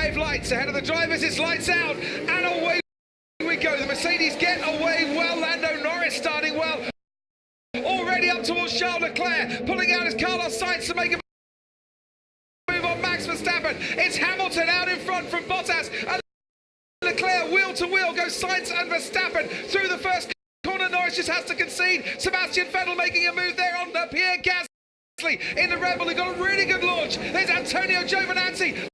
5 lights ahead of the drivers. It's lights out and away we go. The Mercedes get away well. Lando Norris starting well. Already up towards Charles Leclerc. Pulling out his Carlos Sainz to make a move on Max Verstappen. It's Hamilton out in front from Bottas. And Leclerc wheel to wheel goes Sainz and Verstappen through the first corner. Norris just has to concede. Sebastian Vettel making a move there on Pierre Gasly in the Red Bull. He got a really good launch. There's Antonio Giovinazzi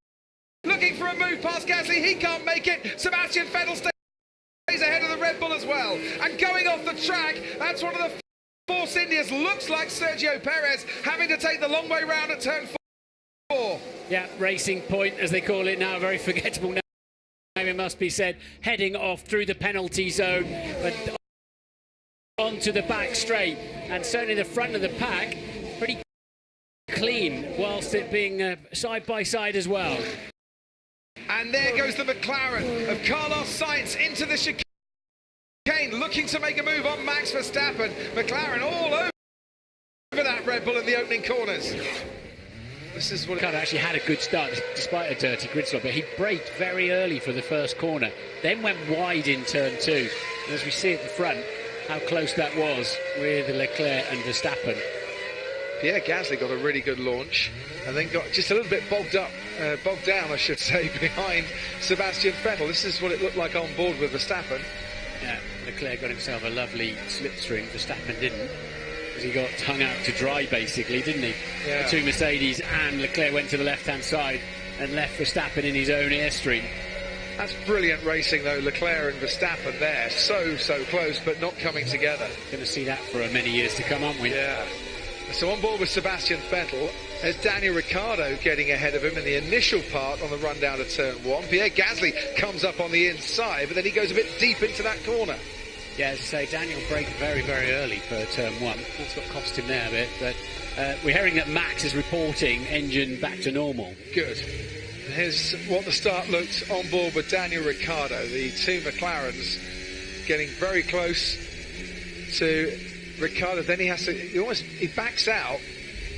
looking for a move past Gasly. He can't make it. Sebastian Vettel stays ahead of the Red Bull as well. And going off the track, that's one of the Force Indias. Looks like Sergio Perez having to take the long way round at turn 4. Yeah, Racing Point, as they call it now, very forgettable name, it must be said, heading off through the penalty zone, but onto the back straight, and certainly the front of the pack, pretty clean, whilst it being side by side as well. And there goes the McLaren of Carlos Sainz into the chicane, looking to make a move on Max Verstappen. McLaren all over that Red Bull in the opening corners. This is what actually had a good start despite a dirty grid stop, but he braked very early for the first corner, then went wide in turn 2. And as we see at the front, how close that was with Leclerc and Verstappen. Pierre Gasly got a really good launch and then got just a little bit bogged down, I should say, behind Sebastian Vettel. This is what it looked like on board with Verstappen. Yeah, Leclerc got himself a lovely slipstream. Verstappen didn't, because he got hung out to dry basically, didn't he? Yeah. The two Mercedes, and Leclerc went to the left-hand side and left Verstappen in his own airstream. That's brilliant racing though, Leclerc and Verstappen there, so close but not coming together. Going to see that for many years to come, aren't we? Yeah. So on board with Sebastian Vettel, there's Daniel Ricciardo getting ahead of him in the initial part on the run down to turn 1. Pierre Gasly comes up on the inside, but then he goes a bit deep into that corner. Yeah, as I say, Daniel braked very, very early for turn 1. That's what cost him there a bit, but we're hearing that Max is reporting engine back to normal. Good. Here's what the start looked on board with Daniel Ricciardo. The two McLarens getting very close to Ricciardo. Then he backs out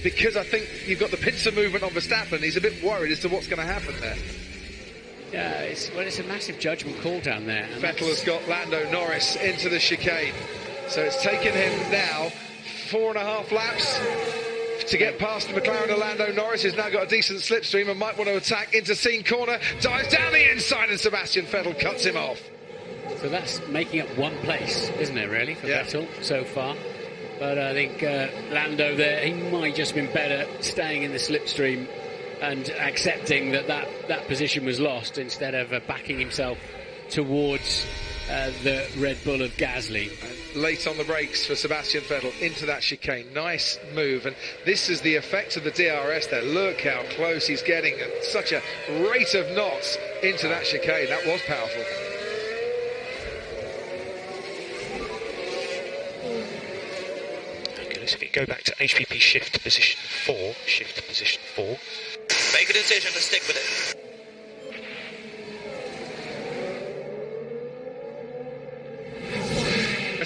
because I think you've got the pincer movement on Verstappen. He's a bit worried as to what's going to happen there. Yeah, it's a massive judgment call down there. Vettel has got Lando Norris into the chicane. So it's taken him now 4.5 laps to get past the McLaren of Lando Norris. He's now got a decent slipstream and might want to attack into Scene corner. Dives down the inside and Sebastian Vettel cuts him off. So that's making up one place, isn't it, really, for Vettel so far? But I think Lando there, he might just have been better staying in the slipstream and accepting that position was lost instead of backing himself towards the Red Bull of Gasly. And late on the brakes for Sebastian Vettel into that chicane. Nice move, and this is the effect of the DRS there. Look how close he's getting at such a rate of knots into that chicane. That was powerful. Okay, let's go back to HPP shift position 4. Make a decision and stick with it.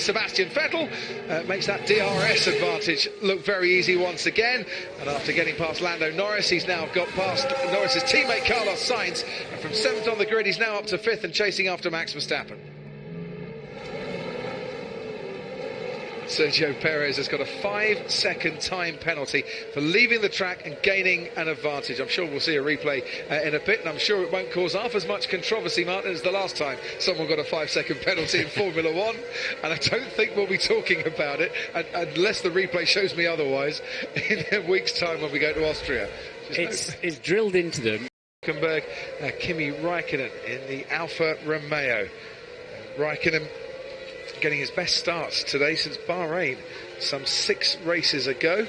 Sebastian Vettel makes that DRS advantage look very easy once again, and after getting past Lando Norris, he's now got past Norris's teammate Carlos Sainz, and from 7th on the grid he's now up to 5th and chasing after Max Verstappen. Sergio Perez has got a 5-second time penalty for leaving the track and gaining an advantage. I'm sure we'll see a replay in a bit, and I'm sure it won't cause half as much controversy, Martin, as the last time someone got a 5-second penalty in Formula 1, and I don't think we'll be talking about it unless the replay shows me otherwise in a week's time when we go to Austria. It's drilled into them. Hülkenberg, Kimi Räikkönen in the Alfa Romeo. Räikkönen getting his best starts today since Bahrain, some 6 races ago.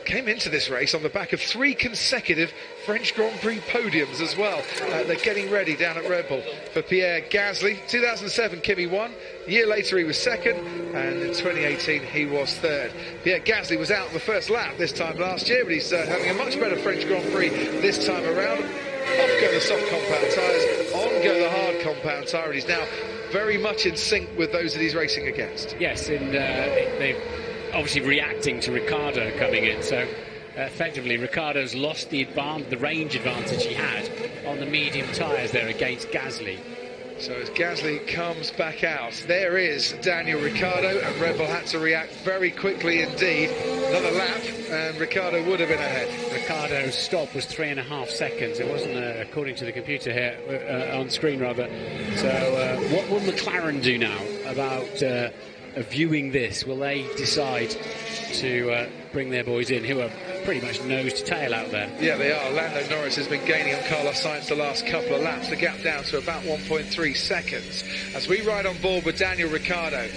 Came into this race on the back of 3 consecutive French Grand Prix podiums as well. They're getting ready down at Red Bull for Pierre Gasly. 2007 Kimi won, a year later he was 2nd, and in 2018 he was 3rd. Pierre Gasly was out on the first lap this time last year, but he's having a much better French Grand Prix this time around. Off go the soft compound tyres, on go the hard compound tyre, and he's now very much in sync with those that he's racing against. Yes, and they're obviously reacting to Ricciardo coming in, so effectively, Ricciardo's lost the range advantage he had on the medium tyres there against Gasly. So as Gasly comes back out, there is Daniel Ricciardo, and Red Bull had to react very quickly indeed. Another lap, and Ricciardo would have been ahead. Ricciardo's stop was 3.5 seconds. It wasn't, according to the computer here, on screen rather. So what will McLaren do now about viewing this? Will they decide to bring their boys in, who are pretty much nose to tail out there? Yeah, they are. Lando Norris has been gaining on Carlos Sainz the last couple of laps. The gap down to about 1.3 seconds. As we ride on board with Daniel Ricciardo,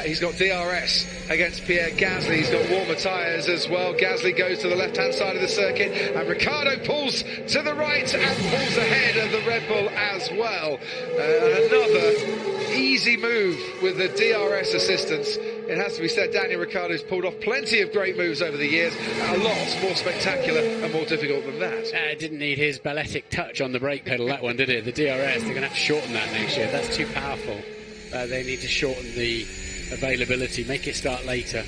he's got DRS against Pierre Gasly. He's got warmer tyres as well. Gasly goes to the left-hand side of the circuit, and Ricciardo pulls to the right and pulls ahead of the Red Bull as well. Another easy move with the DRS assistance. It has to be said, Daniel Ricciardo's pulled off plenty of great moves over the years, a lot more spectacular and more difficult than that. Didn't need his balletic touch on the brake pedal, that one, did it? The DRS, they're going to have to shorten that next year. That's too powerful. They need to shorten the availability, make it start later.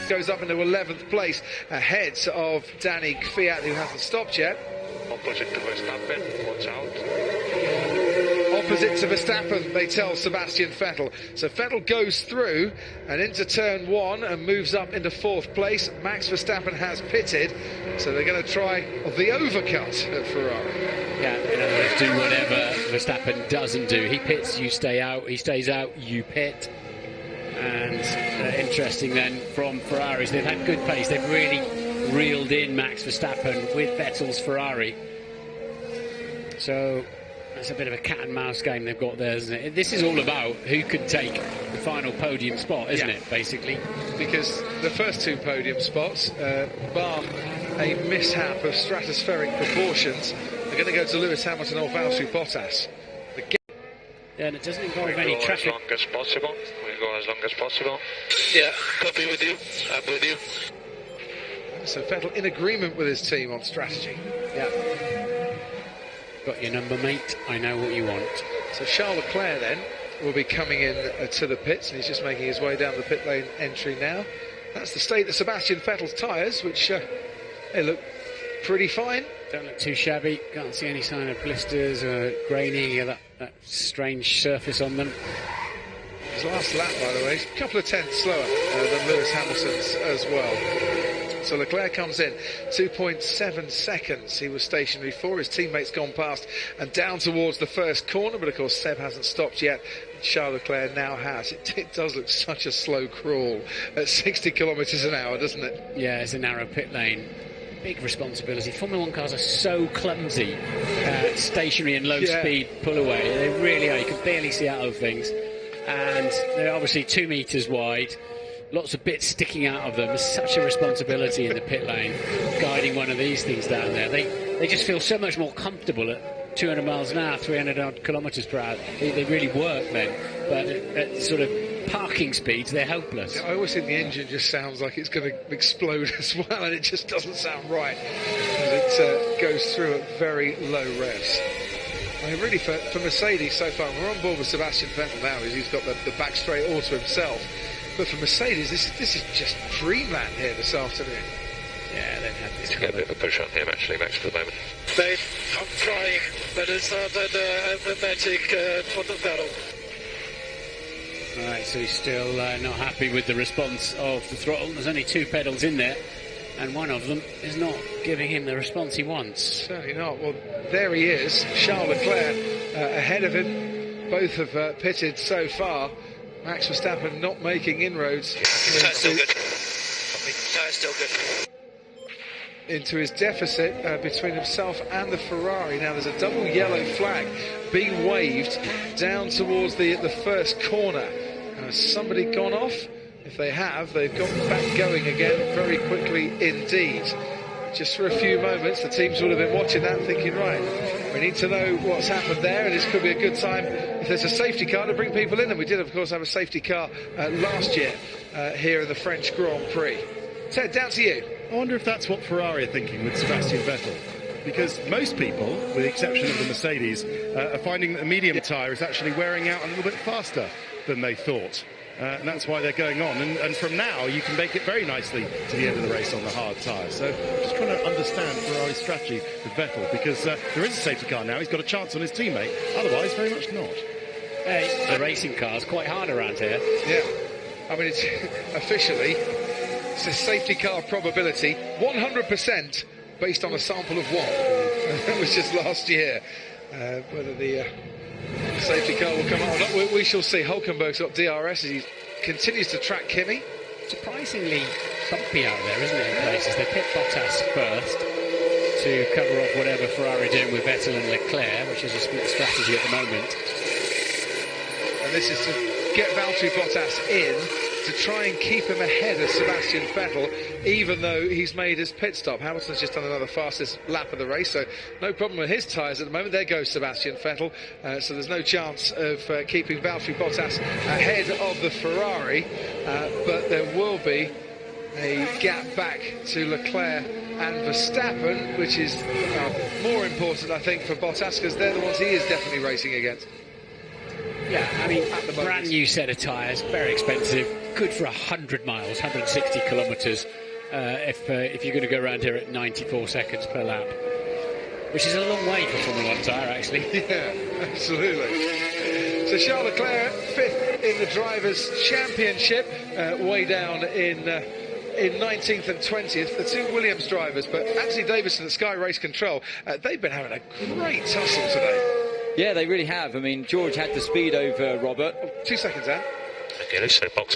Goes up into 11th place ahead of Danny Kvyat, who hasn't stopped yet. Opposite to Verstappen, watch out. Opposite to Verstappen, they tell Sebastian Vettel. So Vettel goes through and into turn 1 and moves up into 4th place. Max Verstappen has pitted, so they're going to try the overcut at Ferrari. Yeah, in other words, do whatever Verstappen doesn't do. He pits, you stay out. He stays out, you pit. And interesting then from Ferraris, they've had good pace. They've really reeled in Max Verstappen with Vettel's Ferrari. So that's a bit of a cat and mouse game they've got there, isn't it? This is all about who could take the final podium spot, isn't it, basically? Because the first 2 podium spots, bar a mishap of stratospheric proportions, are going to go to Lewis Hamilton or Valtteri Bottas. And it doesn't involve any traffic. As long as possible. We'll go as long as possible. Yeah, copy with you. I'm with you. So Vettel in agreement with his team on strategy. Yeah. Got your number, mate. I know what you want. So Charles Leclerc then will be coming in to the pits, and he's just making his way down the pit lane entry now. That's the state of Sebastian Vettel's tyres, which they look pretty fine. Don't look too shabby. Can't see any sign of blisters or graining or that strange surface on them. His last lap, by the way, a couple of tenths slower than Lewis Hamilton's as well. So Leclerc comes in 2.7 seconds. He was stationary for. His teammates gone past and down towards the first corner, but of course Seb hasn't stopped yet. Charles Leclerc now has. It does look such a slow crawl at 60 kilometres an hour, doesn't it? Yeah, it's a narrow pit lane. Big responsibility. Formula 1 cars are so clumsy, stationary and low speed pull away. They really are. You can barely see out of things. And they're obviously 2 metres wide. Lots of bits sticking out of them. There's such a responsibility in the pit lane, guiding one of these things down there. They just feel so much more comfortable at 200 miles an hour, 300 odd kilometres per hour. They really work then. But at sort of parking speeds, they're hopeless. I always think the engine just sounds like it's going to explode as well, and it just doesn't sound right as it goes through at very low revs. I mean, really, for Mercedes so far, we're on board with Sebastian Vettel now, as he's got the back straight all to himself. But for Mercedes, this is just dreamland here this afternoon. Yeah, they've had this. Get a bit of a push on him, actually, Max, for the moment. Dave, I'm trying, but it's not that emblematic for the battle. Alright, so he's still not happy with the response of the throttle. There's only 2 pedals in there, and one of them is not giving him the response he wants. Certainly not. Well, there he is, Charles Leclerc ahead of him. Both have pitted so far. Max Verstappen not making inroads. Tire's still good. Tire's still good. Into his deficit between himself and the Ferrari. Now there's a double yellow flag being waved down towards the first corner. Has somebody gone off? If they have, they've got back going again very quickly indeed. Just for a few moments, the teams will have been watching that thinking, right, we need to know what's happened there, and this could be a good time if there's a safety car to bring people in. And we did, of course, have a safety car last year here in the French Grand Prix. Ted, down to you. I wonder if that's what Ferrari are thinking with Sebastian Vettel. Because most people, with the exception of the Mercedes, are finding that the medium tyre is actually wearing out a little bit faster than they thought. And that's why they're going on. And from now, you can make it very nicely to the end of the race on the hard tyre. So I'm just trying to understand Ferrari's strategy with Vettel, because there is a safety car now. He's got a chance on his teammate. Otherwise, very much not. Hey, the racing car's quite hard around here. Yeah. I mean, it's officially, it's a safety car probability, 100% based on a sample of one. That was just last year. Whether the safety car will come out or not, we shall see. Hulkenberg's got DRS as he continues to track Kimi. Surprisingly bumpy out there, isn't it, in places? They pit Bottas first to cover off whatever Ferrari are doing with Vettel and Leclerc, which is a split strategy at the moment. And this is to get Valtteri Bottas in to try and keep him ahead of Sebastian Vettel, even though he's made his pit stop. Hamilton's just done another fastest lap of the race, so no problem with his tyres at the moment. There goes Sebastian Vettel, so there's no chance of keeping Valtteri Bottas ahead of the Ferrari, but there will be a gap back to Leclerc and Verstappen, which is more important, I think, for Bottas, because they're the ones he is definitely racing against. Yeah, I mean, brand new set of tyres, very expensive, good for 100 miles, 160 kilometres, if you're going to go around here at 94 seconds per lap, which is a long way for Formula 1 tyre, actually. Yeah, absolutely. So Charles Leclerc, 5th in the Drivers' Championship, way down in 19th and 20th, the two Williams drivers, but Anthony Davidson at Sky Race Control, they've been having a great tussle today. Yeah, they really have. I mean, George had the speed over Robert. 2 seconds, Anne. Okay, let's say box.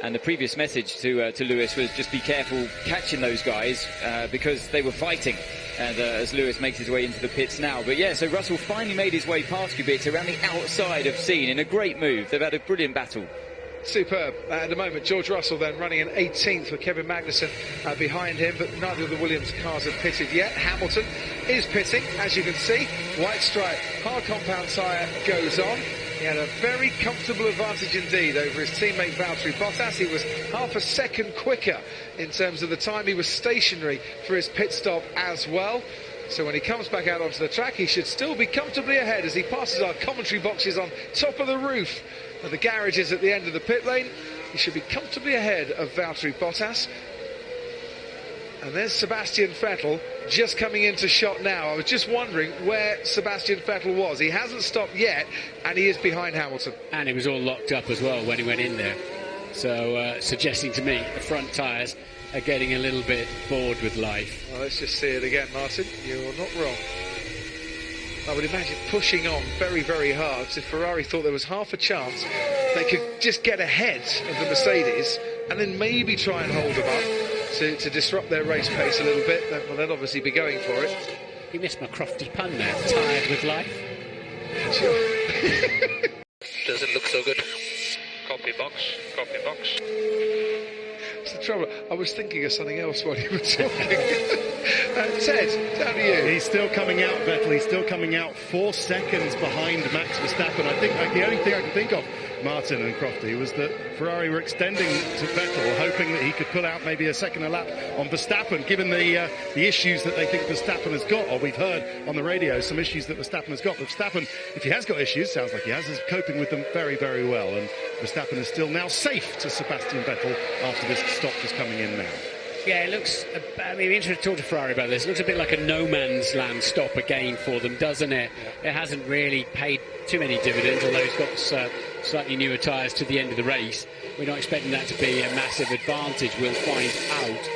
And the previous message to Lewis was just be careful catching those guys because they were fighting. And as Lewis makes his way into the pits now. But yeah, so Russell finally made his way past Kubica around the outside of Scene in a great move. They've had a brilliant battle. Superb. At the moment, George Russell then running in 18th with Kevin Magnussen behind him, but neither of the Williams cars have pitted yet. Hamilton is pitting, as you can see. White stripe, hard compound tyre goes on. He had a very comfortable advantage indeed over his teammate Valtteri Bottas. He was half a second quicker in terms of the time he was stationary for his pit stop as well. So when he comes back out onto the track, he should still be comfortably ahead as he passes our commentary boxes on top of the roof of the garages at the end of the pit lane. He should be comfortably ahead of Valtteri Bottas. And there's Sebastian Vettel just coming into shot now. I was just wondering where Sebastian Vettel was. He hasn't stopped yet, and he is behind Hamilton. And it was all locked up as well when he went in there. So suggesting to me the front tyres are getting a little bit bored with life. Well, let's just see it again, Martin. You're not wrong. I would imagine pushing on very, very hard. So if Ferrari thought there was half a chance they could just get ahead of the Mercedes and then maybe try and hold them up to disrupt their race pace a little bit, well, they'd obviously be going for it. You missed my crofty pun there. Tired with life. Sure. Doesn't look so good. Copy box. It's the trouble. I was thinking of something else while you were talking. Ted, down to you. He's still coming out, Vettel. He's still coming out 4 seconds behind Max Verstappen. I think the only thing I can think of, Martin and Crofty, was that Ferrari were extending to Vettel, hoping that he could pull out maybe a second a lap on Verstappen, given the issues that they think Verstappen has got. Or we've heard on the radio some issues that Verstappen has got. But Verstappen, if he has got issues, sounds like he has, is coping with them very, very well. And Verstappen is still now safe to Sebastian Vettel after this stop just coming in now. Yeah, it looks, I mean, interested to talk to Ferrari about this. It looks a bit like a no man's land stop again for them, doesn't it? Yeah. It hasn't really paid too many dividends, although he's got slightly newer tyres to the end of the race. We're not expecting that to be a massive advantage. We'll find out.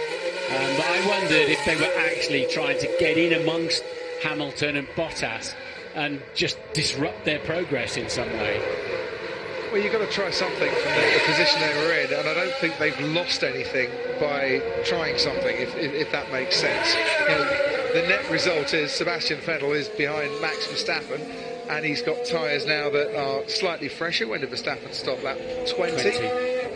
But I wondered if they were actually trying to get in amongst Hamilton and Bottas and just disrupt their progress in some way. Well, you've got to try something from the position they were in, and I don't think they've lost anything by trying something, if that makes sense. You know, the net result is Sebastian Vettel is behind Max Verstappen, and he's got tyres now that are slightly fresher. When did Verstappen stop? Lap 20.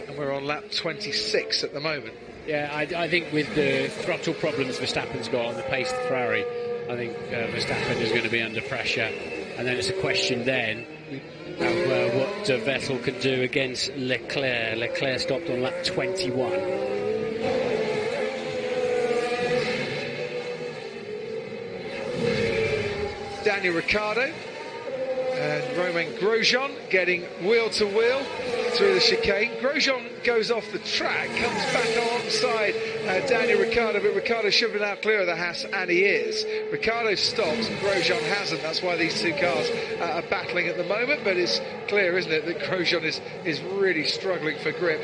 And we're on lap 26 at the moment. Yeah, I think with the throttle problems Verstappen's got on the pace of Ferrari, I think Verstappen is going to be under pressure. And then it's a question then of what Vettel can do against Leclerc. Leclerc stopped on lap 21. Daniel Ricciardo. And Romain Grosjean getting wheel to wheel through the chicane. Grosjean goes off the track, comes back alongside Daniel Ricciardo, but Ricciardo should have been out clear of the Haas, and he is. Ricciardo stops, Grosjean hasn't. That's why these two cars are battling at the moment, but it's clear, isn't it, that Grosjean is really struggling for grip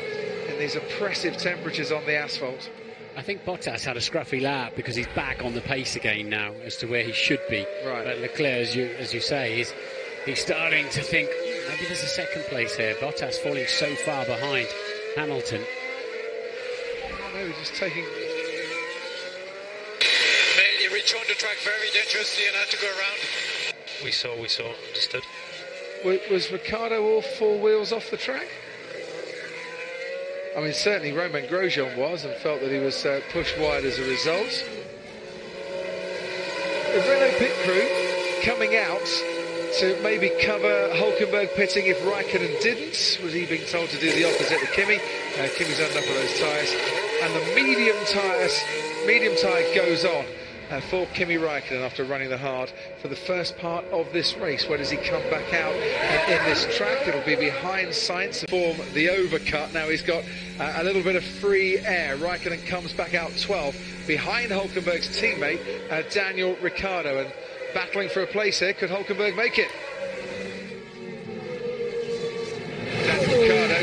in these oppressive temperatures on the asphalt. I think Bottas had a scruffy lap because he's back on the pace again now as to where he should be. Right. But Leclerc, as you say, he's starting to think maybe there's a second place here. Bottas falling so far behind Hamilton. Maybe just taking... Mainly rejoined the track very dangerously and had to go around. We saw, understood. Was Ricciardo all four wheels off the track? I mean, certainly Romain Grosjean was, and felt that he was pushed wide as a result. The Renault pit crew coming out to maybe cover Hülkenberg pitting if Raikkonen didn't. Was he being told to do the opposite to Kimi? Kimi's had enough of those tyres. And the medium tyre goes on for Kimi Raikkonen after running the hard for the first part of this race. Where does he come back out in this track? It'll be behind Sainz to form the overcut. Now he's got a little bit of free air. Raikkonen comes back out 12 behind Hülkenberg's teammate Daniel Ricciardo, and battling for a place here. Could Hülkenberg make it? Daniel Ricciardo,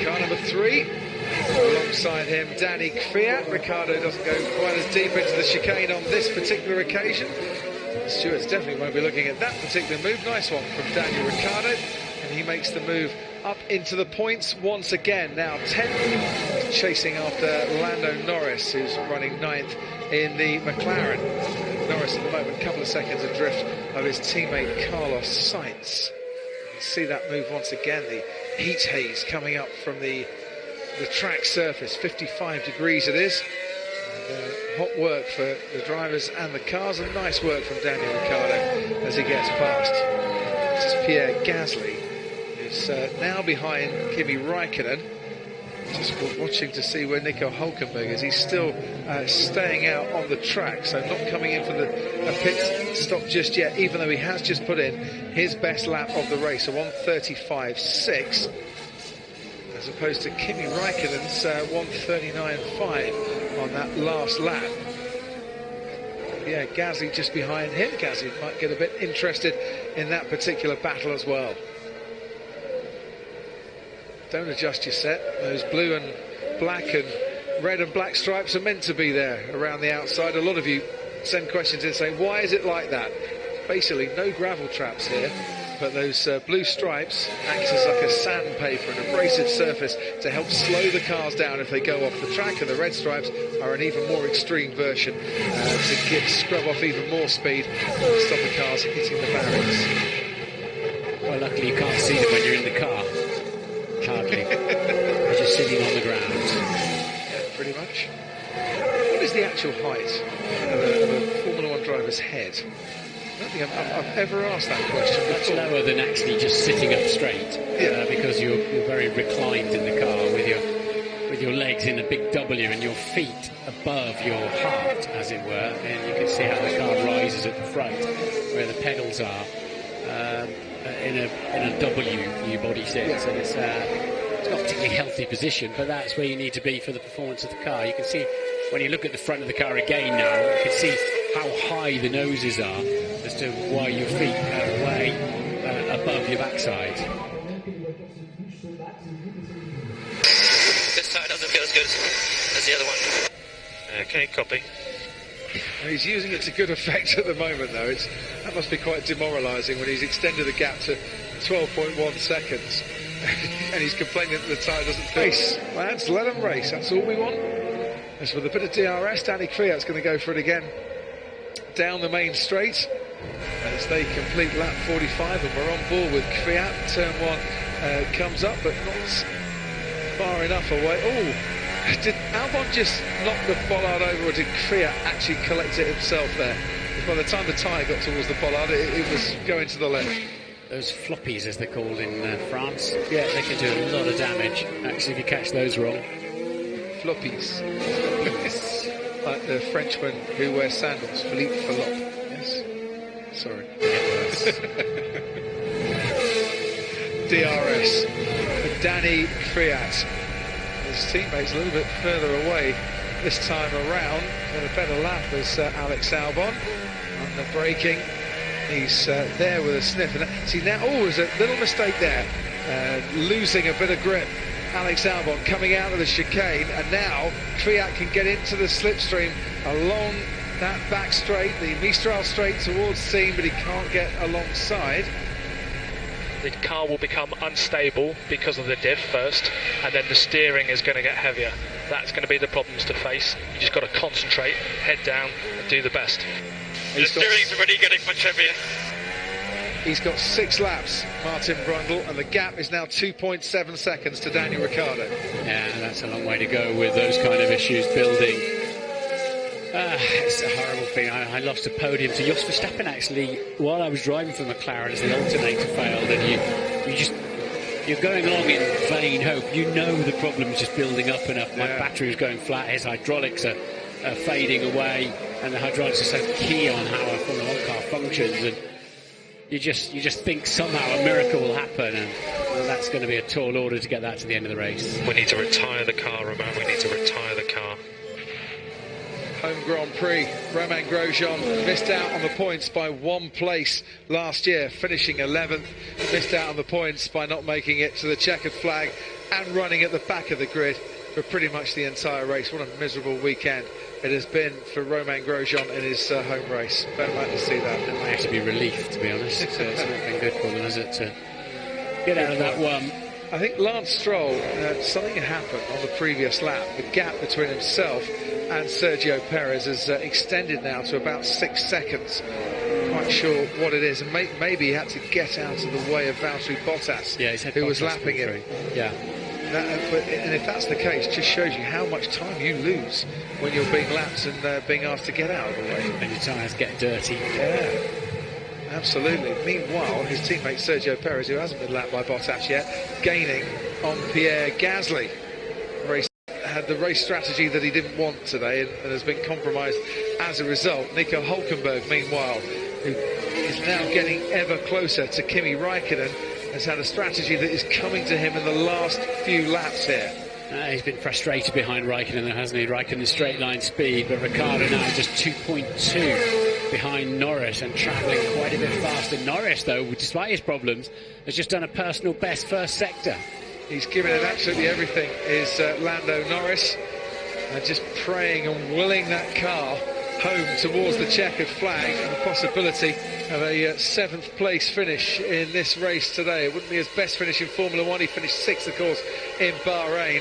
car number 3. Alongside him, Danny Kvyat. Ricciardo doesn't go quite as deep into the chicane on this particular occasion. Stewart's definitely won't be looking at that particular move. Nice one from Daniel Ricciardo, and he makes the move up into the points once again. Now 10th, chasing after Lando Norris, who's running 9th in the McLaren. Norris at the moment, a couple of seconds adrift of his teammate Carlos Sainz. You can see that move once again, the heat haze coming up from the track surface. 55 degrees it is. And, hot work for the drivers and the cars, and nice work from Daniel Ricciardo as he gets past. This is Pierre Gasly, who's now behind Kimi Raikkonen. Just watching to see where Nico Hülkenberg is. He's still staying out on the track, so not coming in for the pit stop just yet, even though he has just put in his best lap of the race, a 1:35.6. as opposed to Kimi Raikkonen's 1:39.5 on that last lap. Yeah, Gasly just behind him. Gasly might get a bit interested in that particular battle as well. Don't adjust your set. Those blue and black and red and black stripes are meant to be there around the outside. A lot of you send questions in saying, why is it like that? Basically, no gravel traps here, but those blue stripes act as like a sandpaper, an abrasive surface to help slow the cars down if they go off the track, and the red stripes are an even more extreme version to scrub off even more speed and stop the cars hitting the barriers. Well, luckily you can't see them when you're in the car. Hardly. They're just sitting on the ground. Yeah, pretty much. What is the actual height of a Formula 1 driver's head? I don't think I've ever asked that question before. Much lower than actually just sitting up straight, because you're very reclined in the car with your legs in a big W and your feet above your heart, as it were, and you can see how the car rises at the front where the pedals are. In a W body sits, and it's not a particularly healthy position, but that's where you need to be for the performance of the car. You can see when you look at the front of the car again now, you can see how high the noses are as to why your feet are way above your backside. This side doesn't feel as good as the other one. Okay, copy. He's using it to good effect at the moment, though. That must be quite demoralising when he's extended the gap to 12.1 seconds. And he's complaining that the tyre doesn't fit. Race, lads, let them race. That's all we want. As with a bit of DRS, Danny Kvyat's going to go for it again down the main straight as they complete lap 45, and we're on board with Kvyat. Turn 1 comes up, but not far enough away. Oh! Did Albon just knock the bollard over, or did Kvyat actually collect it himself there? Because by the time the tyre got towards the bollard, it was going to the left. Those floppies, as they're called in France, they can do a lot of damage, actually, if you catch those wrong. Floppies. Like the Frenchman who wears sandals, Philippe Fallope. Yes. Sorry. DRS for Danny Kvyat. His teammates a little bit further away this time around. Got a better lap as Alex Albon on the braking. He's there with a sniff. And see now, there's a little mistake there, losing a bit of grip. Alex Albon coming out of the chicane, and now Kvyat can get into the slipstream along that back straight, the Mistral straight towards team, but he can't get alongside. The car will become unstable because of the diff first, and then the steering is going to get heavier. That's going to be the problems to face. You just got to concentrate, head down, and do the best. The steering's already getting much heavier. He's got 6 laps, Martin Brundle, and the gap is now 2.7 seconds to Daniel Ricciardo. Yeah, that's a long way to go with those kind of issues building. It's a horrible thing. I lost a podium to Jos Verstappen actually while I was driving for McLaren as the alternator failed, and you're going along in vain hope. You know the problem's just building up enough. My battery was going flat. His hydraulics are fading away, and the hydraulics are so key on how a Formula 1 car functions. And you just think somehow a miracle will happen, and that's going to be a tall order to get that to the end of the race. We need to retire the car, Romain. We need to retire the car. Home Grand Prix, Romain Grosjean missed out on the points by 1 place last year, finishing 11th, missed out on the points by not making it to the checkered flag and running at the back of the grid for pretty much the entire race. What a miserable weekend it has been for Romain Grosjean in his home race. Don't like to see that. It might actually be relief, to be honest. So it's not been good for them, has it, to get out of that one? I think Lance Stroll, something had happened on the previous lap. The gap between himself and Sergio Perez has extended now to about 6 seconds. Quite sure what it is, and maybe he had to get out of the way of Valtteri Bottas, who was lapping him. Yeah. And if that's the case, it just shows you how much time you lose when you're being lapped and being asked to get out of the way. And your tyres get dirty. Yeah, absolutely. Meanwhile, his teammate Sergio Perez, who hasn't been lapped by Bottas yet, gaining on Pierre Gasly. Had the race strategy that he didn't want today and has been compromised as a result. Nico Hülkenberg, meanwhile, who is now getting ever closer to Kimi Räikkönen, has had a strategy that is coming to him in the last few laps here. He's been frustrated behind Räikkönen, though, hasn't he? Räikkönen straight line speed, but Ricciardo now just 2.2 behind Norris and travelling quite a bit faster. Norris, though, despite his problems, has just done a personal best first sector. He's given it absolutely everything, is Lando Norris, and just praying and willing that car home towards the checkered flag and the possibility of a 7th place finish in this race today. It wouldn't be his best finish in Formula 1. He finished 6th, of course, in Bahrain.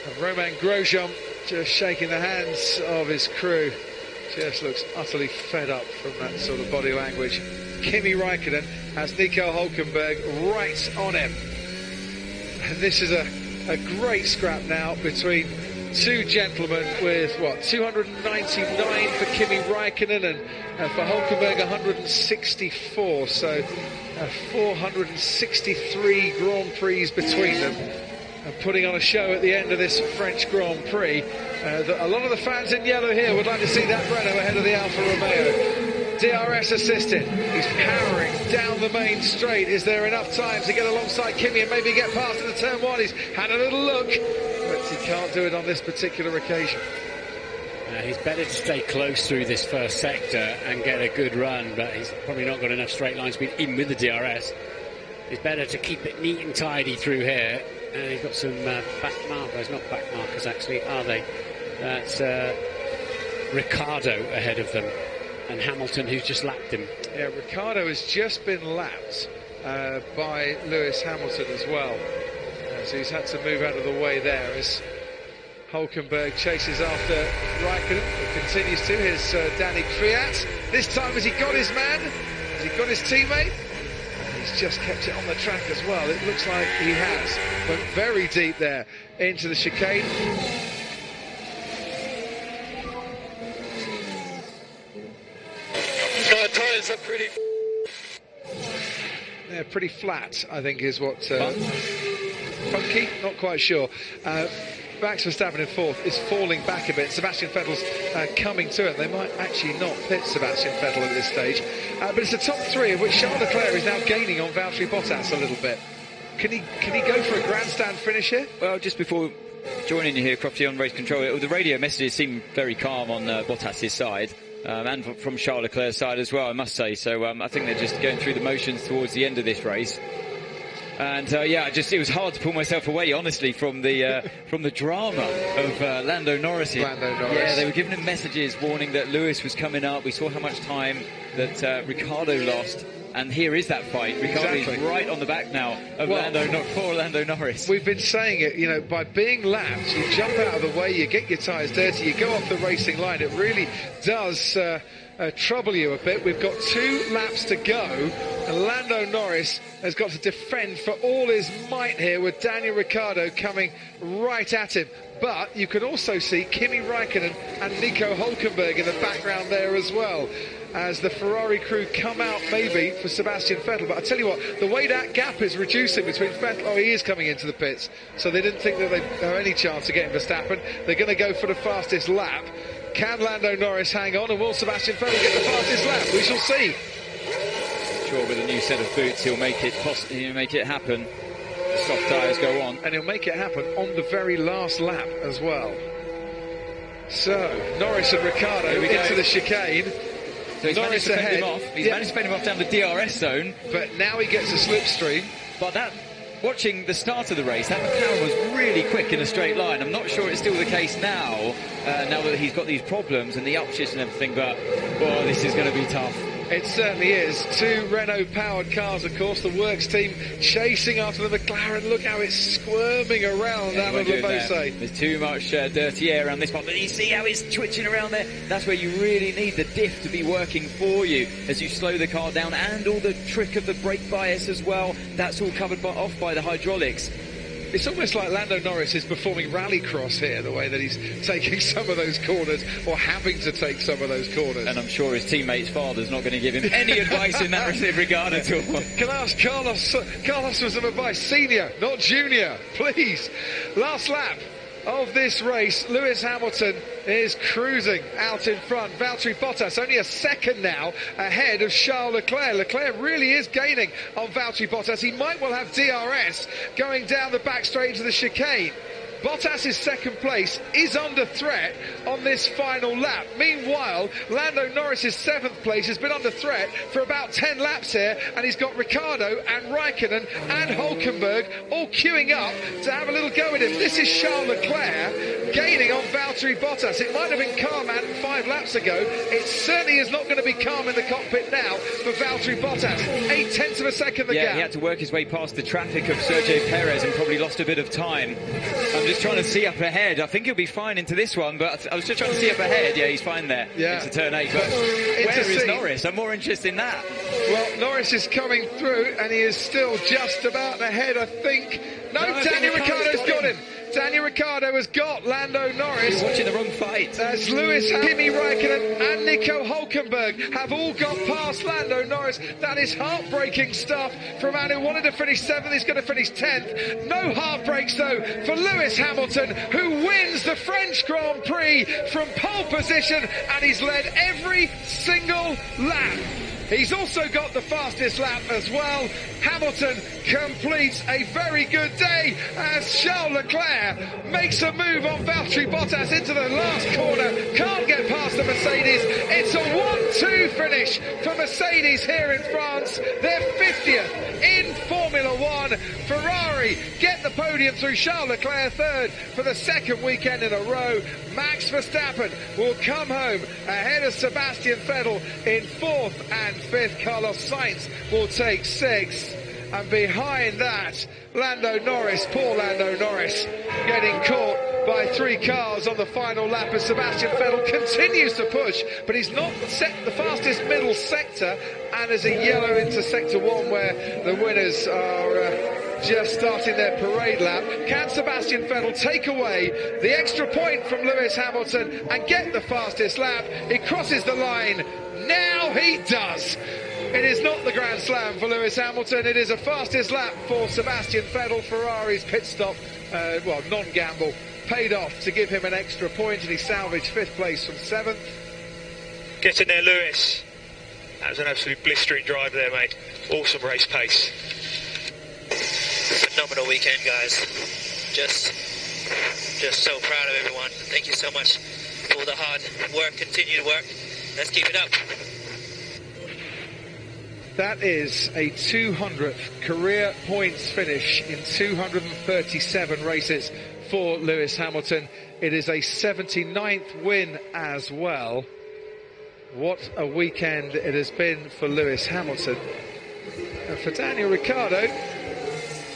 And Romain Grosjean just shaking the hands of his crew. Just looks utterly fed up from that sort of body language. Kimi Räikkönen has Nico Hülkenberg right on him. And this is a great scrap now between two gentlemen with, 299 for Kimi Räikkönen and for Hülkenberg 164. So 463 Grand Prix between them. And putting on a show at the end of this French Grand Prix. That a lot of the fans in yellow here would like to see that Renault ahead of the Alfa Romeo. DRS assisted. He's powering down the main straight. Is there enough time to get alongside Kimi and maybe get past into turn 1? He's had a little look, but he can't do it on this particular occasion. He's better to stay close through this first sector and get a good run, but he's probably not got enough straight line speed, even with the DRS. It's better to keep it neat and tidy through here. And he's got some back markers, not back markers actually, are they? That's Ricciardo ahead of them. And Hamilton, who's just lapped him. Yeah, Ricciardo has just been lapped by Lewis Hamilton as well. So he's had to move out of the way there as Hülkenberg chases after Räikkönen. It continues to his Danny Kvyat. This time has he got his man? Has he got his teammate? He's just kept it on the track as well. It looks like he has. Went very deep there into the chicane. Tyres are pretty... They're pretty flat, I think, is what... funky? Not quite sure. Max Verstappen in fourth is falling back a bit. Sebastian Vettel's coming to it. They might actually not pit Sebastian Vettel at this stage. But it's the top three, of which Charles Leclerc is now gaining on Valtteri Bottas a little bit. Can he go for a grandstand finish here? Well, just before joining you here, Crofty, on race control, the radio messages seem very calm on Bottas' side. And from Charles Leclerc's side as well, I must say. So I think they're just going through the motions towards the end of this race. And it was hard to pull myself away, honestly, from the drama of Lando Norris here. Yeah, they were giving him messages warning that Lewis was coming up. We saw how much time that Ricciardo lost. And here is that fight. Ricciardo is right on the back now of poor Lando Norris. We've been saying it, by being lapped, you jump out of the way, you get your tyres dirty, you go off the racing line. It really does trouble you a bit. We've got 2 laps to go, and Lando Norris has got to defend for all his might here with Daniel Ricciardo coming right at him. But you can also see Kimi Räikkönen and Nico Hülkenberg in the background there as well, as the Ferrari crew come out maybe for Sebastian Vettel. But I tell you what, the way that gap is reducing between Vettel, he is coming into the pits, so they didn't think that they have any chance of getting Verstappen. They're going to go for the fastest lap. Can Lando Norris hang on, and will Sebastian Vettel get the fastest lap? We shall see. Sure, with a new set of boots, he'll make it happen. The soft tyres go on, and he'll make it happen on the very last lap as well. So Norris and Ricciardo into the chicane. So he's managed to fend him off. He's managed to fend him off down the DRS zone. But now he gets a slipstream. But watching the start of the race, that McLaren was really quick in a straight line. I'm not sure it's still the case now, now that he's got these problems and the upshifts and everything, but, this is going to be tough. It certainly is. 2 Renault-powered cars, of course. The works team chasing after the McLaren. Look how it's squirming around out of Labose. There's too much dirty air around this part, but you see how it's twitching around there? That's where you really need the diff to be working for you as you slow the car down, and all the trick of the brake bias as well. That's all covered off by the hydraulics. It's almost like Lando Norris is performing rallycross here, the way that he's taking some of those corners, or having to take some of those corners. And I'm sure his teammate's father's not going to give him any advice in that regard at all. Can I ask Carlos for some advice? Senior, not junior, please. Last lap of this race, Lewis Hamilton is cruising out in front. Valtteri Bottas only a second now ahead of Charles Leclerc. Leclerc really is gaining on Valtteri Bottas. He might well have DRS going down the back straight into the chicane. Bottas' second place is under threat on this final lap. Meanwhile, Lando Norris' 7th place has been under threat for about 10 laps here, and he's got Ricciardo and Räikkönen and Hülkenberg all queuing up to have a little go at him. This is Charles Leclerc gaining on Valtteri Bottas. It might have been calm 5 laps ago. It certainly is not going to be calm in the cockpit now for Valtteri Bottas. 0.8 of a second the gap. He had to work his way past the traffic of Sergio Perez and probably lost a bit of time. I'm just trying to see up ahead. I think he'll be fine into this one, but I was just trying to see up ahead. Yeah, he's fine there. Yeah. Into turn 8. But where is Norris? I'm more interested in that. Well, Norris is coming through, and he is still just about ahead, I think. No, Daniel Ricciardo's got him. Daniel Ricciardo has got Lando Norris. You're watching the wrong fight. As Lewis, Kimi Räikkönen and Nico Hülkenberg have all got past Lando Norris. That is heartbreaking stuff for a man who wanted to finish 7th. He's going to finish 10th. No heartbreaks, though, for Lewis Hamilton, who wins the French Grand Prix from pole position, and he's led every single lap. He's also got the fastest lap as well. Hamilton completes a very good day as Charles Leclerc makes a move on Valtteri Bottas into the last corner. Can't get past the Mercedes. It's a 1-2 finish for Mercedes here in France. They're 50th in Formula One. Ferrari get the podium through Charles Leclerc 3rd for the 2nd weekend in a row. Max Verstappen will come home ahead of Sebastian Vettel in 4th and 5th. Carlos Sainz will take 6th. And behind that, Lando Norris, poor Lando Norris, getting caught by 3 cars on the final lap as Sebastian Vettel continues to push, but he's not set the fastest middle sector, and there's a yellow into sector 1 where the winners are just starting their parade lap. Can Sebastian Vettel take away the extra point from Lewis Hamilton and get the fastest lap? He crosses the line. Now he does. It is not the Grand Slam for Lewis Hamilton. It is a fastest lap for Sebastian Vettel. Ferrari's pit stop, non-gamble paid off to give him an extra point, and he salvaged 5th place from 7th. Get in there, Lewis. That was an absolute blistering drive there, mate. Awesome race pace. Phenomenal weekend, guys. Just so proud of everyone. Thank you so much for all the hard work, continued work. Let's keep it up. That is a 200th career points finish in 237 races for Lewis Hamilton. It is a 79th win as well. What a weekend it has been for Lewis Hamilton. And for Daniel Ricciardo,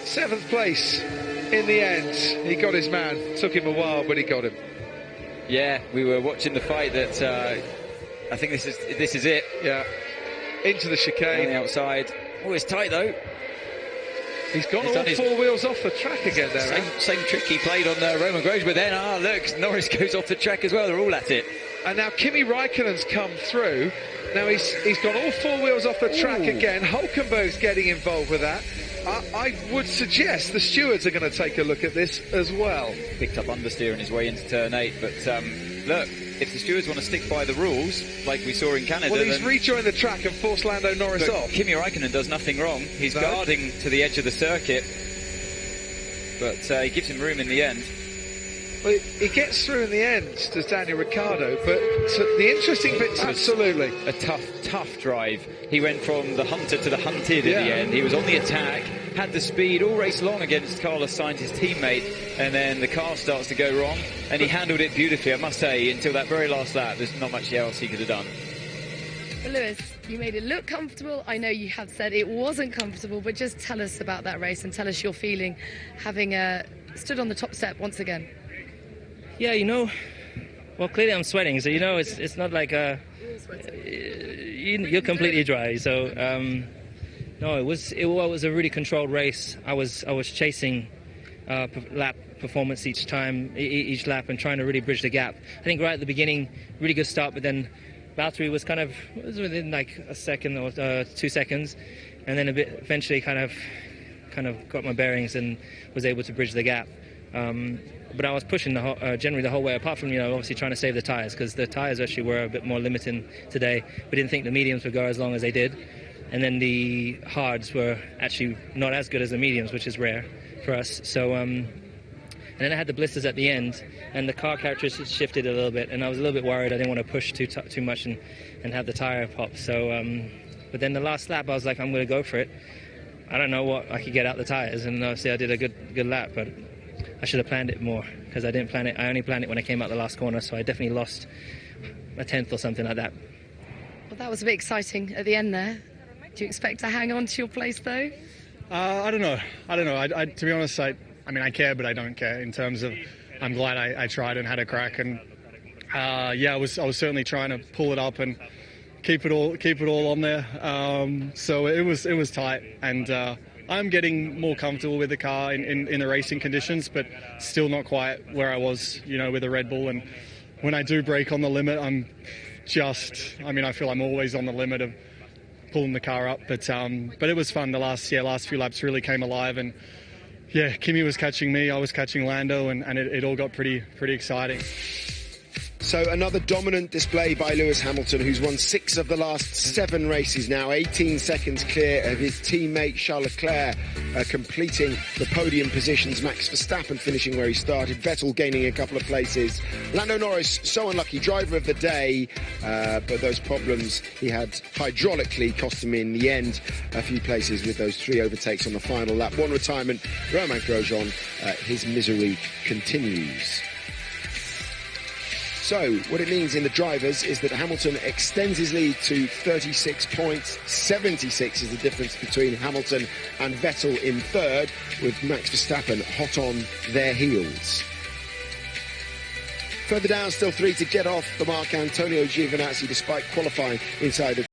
7th place in the end. He got his man. Took him a while, but he got him. Yeah, we were watching the fight that I think this is it. Yeah. Into the chicane. On the outside. Oh, it's tight though. He's gone all 4 wheels off the track again there. Same trick he played on Roman Grosjean, but then, look, Norris goes off the track as well. They're all at it. And now Kimi Räikkönen's come through. Now he's gone all 4 wheels off the track again. Hulkenberg's getting involved with that. I would suggest the stewards are going to take a look at this as well. Picked up understeer on his way into turn 8, but look, if the stewards want to stick by the rules, like we saw in Canada... Well, he's rejoined the track and forced Lando Norris off. Kimi Räikkönen does nothing wrong. He's guarding to the edge of the circuit, but he gives him room in the end. Well, he gets through in the end, does Daniel Ricciardo, but the interesting bit... Absolutely. A tough drive. He went from the hunter to the hunted in the end. He was on the attack, had the speed all race long against Carlos Sainz, his teammate, and then the car starts to go wrong, and he handled it beautifully, I must say, until that very last lap. There's not much else he could have done. Well, Lewis, you made it look comfortable. I know you have said it wasn't comfortable, but just tell us about that race and tell us your feeling having stood on the top step once again. Yeah, well, clearly I'm sweating, so it's not like you're completely dry. So no, it was a really controlled race. I was chasing lap performance each lap, and trying to really bridge the gap. I think right at the beginning, really good start, but then Valtteri was within like a second or 2 seconds, and then eventually kind of got my bearings and was able to bridge the gap. But I was pushing generally the whole way, apart from obviously trying to save the tyres, because the tyres actually were a bit more limiting today. We didn't think the mediums would go as long as they did, and then the hards were actually not as good as the mediums, which is rare for us. So and then I had the blisters at the end, and the car characteristics shifted a little bit, and I was a little bit worried. I didn't want to push too much and have the tyre pop. So but then the last lap I was like, I'm going to go for it. I don't know what I could get out the tyres, and obviously I did a good lap, but I should have planned it more, because I didn't plan it. I only planned it when I came out the last corner, so I definitely lost a tenth or something like that. Well, that was a bit exciting at the end there. Do you expect to hang on to your place, though? I don't know. To be honest, I I care, but I don't care. In terms of, I'm glad I tried and had a crack, and I was certainly trying to pull it up and keep it all on there. So it was tight, and I'm getting more comfortable with the car in the racing conditions, but still not quite where I was, with a Red Bull. And when I do brake on the limit, I feel I'm always on the limit of pulling the car up. But it was fun. The last few laps really came alive, and Kimi was catching me, I was catching Lando, and it all got pretty exciting. So another dominant display by Lewis Hamilton, who's won 6 of the last 7 races now, 18 seconds clear of his teammate Charles Leclerc, completing the podium positions. Max Verstappen finishing where he started, Vettel gaining a couple of places. Lando Norris, so unlucky, driver of the day, but those problems he had hydraulically cost him in the end a few places with those 3 overtakes on the final lap. 1 retirement, Romain Grosjean, his misery continues. So, what it means in the drivers is that Hamilton extends his lead to 36 points. 76 is the difference between Hamilton and Vettel in third, with Max Verstappen hot on their heels. Further down, still 3 to get off the mark. Antonio Giovinazzi, despite qualifying inside the